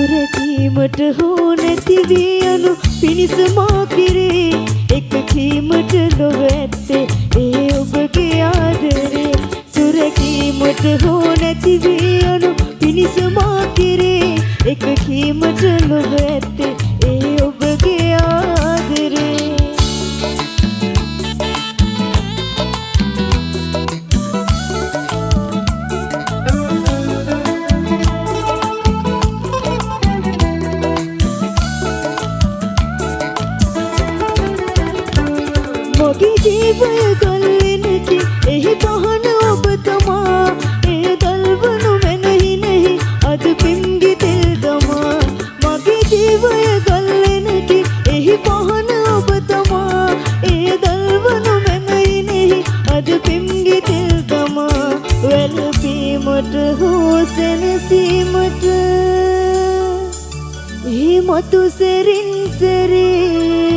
සුරකීමට හෝ නැති වී යනු පිණිස මා කිරේ එක කීමට ලොව ඇත්තේ ඒ ඔබගේ ආදරේ සුරකීමට හෝ නැති වී යනු පිණිස මා කිරේ එක කීමට ලොව ඇත්තේ ඒ ඔබගේ ආදරේ මගේ ජීවය ගල්වෙනකි එහි පහන ඔබ තමා එය දල්වනු මැනහි නැහි අද පිම්ගි තෙල් දමා මගේ ජීවය ගල්වෙනකි එහි පහන ඔබ තමා එය දල්වනු මැනහි නැහි අද පිම්ගි තෙල් දමා වැළපීමට හෝ සැනසීමට එහි මතු සෙරින් සෙරේ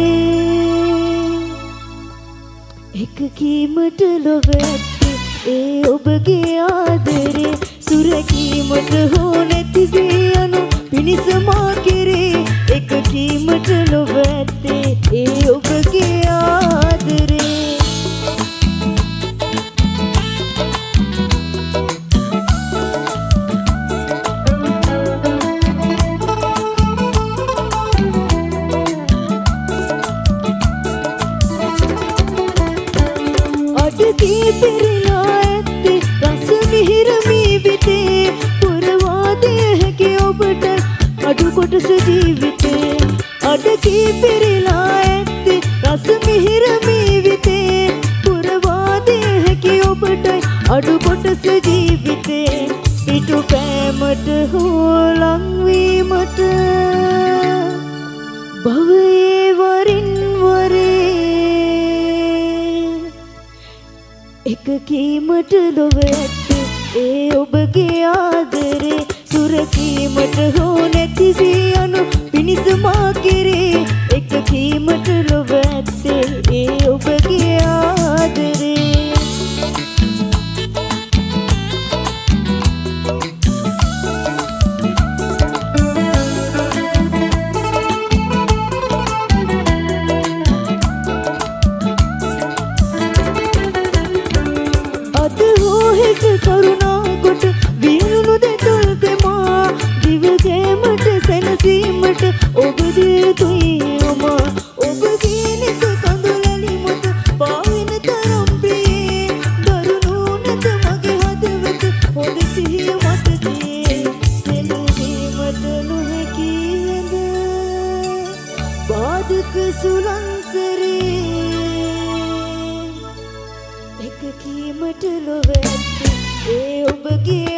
එක කීමට ලොව ඇත්තේ ඒ ඔබගේ ආදරේ සුරකීමට හෝ නැති වී යනු පිණිස මා කෙරේ එක කීමට ලොව ඇත්තේ ඒ ඔබගේ ආදරේ අඩකී පෙරලා ඇත්තේ රස මිහිර මී විතේ පුරවා දිය හැකි ඔබට අඩු කොටස ජීවිතේ අඩකී පෙරලා ඇත්තේ රස මිහිර මී විතේ පුරවා දිය හැකි ඔබට අඩු කොටස ජීවිතේ පිටු පෑමට හෝ ලංවීමට භවයේ වරින් වරේ එක කීමට ලොව ඇත්තේ ඒ ඔබගේ ආදරේ සුරකීමට හෝ නැති වී යනු පිණිස මා කෙරේ එක කීමට ලොව ඇත්තේ ඒ ඔබගේ ආදරේ කරුණා කොට විරුණු දෙතුල් තෙමා දිවගෑමට සැනසීමට ඔබ දියතුයි ඔමා ඔබගේ නෙත කඳුලැලි මත පාවෙන තරම් ප්‍රියේ දරුණු නැත මගේ හදවත හොඳ සිහිය මට තියේ සෙලවීමට නොහැකි වෙද බාධක සුලංසරේ එක කීමට ලොව ඇත්තේ ඒ ඔබගේ